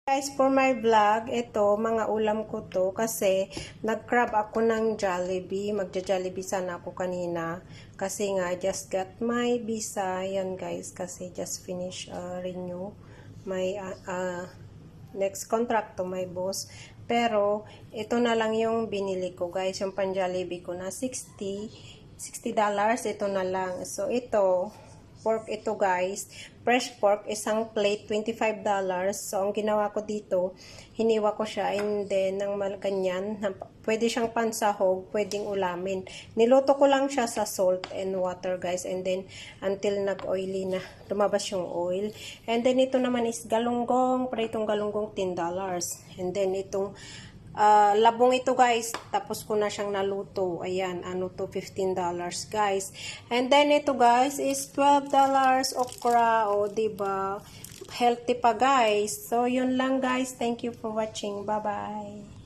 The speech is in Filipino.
Guys, for my vlog, ito, mga ulam ko to kasi nag-crab ako ng Jollibee. Magja-Jollibee sana ako kanina kasi nga, just got my visa. Yan guys, kasi just finish renew my next contract to my boss. Pero, ito na lang yung binili ko guys, yung pan Jollibee ko na $60. Ito na lang. So, ito, pork ito guys, fresh pork, isang plate, $25. So, ang ginawa ko dito, hiniwa ko siya, and then, ng ganyan, pwede siyang pansahog, pwedeng ulamin. Niluto ko lang siya sa salt and water guys, and then, until nag-oily na, lumabas yung oil. And then, ito naman is galunggong, pritong galunggong, $10. And then, itong labong ito guys, tapos ko na siyang naluto. Ayan, ano to, $15 guys. And then ito guys is $12 okra. O, diba? Healthy pa guys. So, yun lang guys. Thank you for watching. Bye-bye.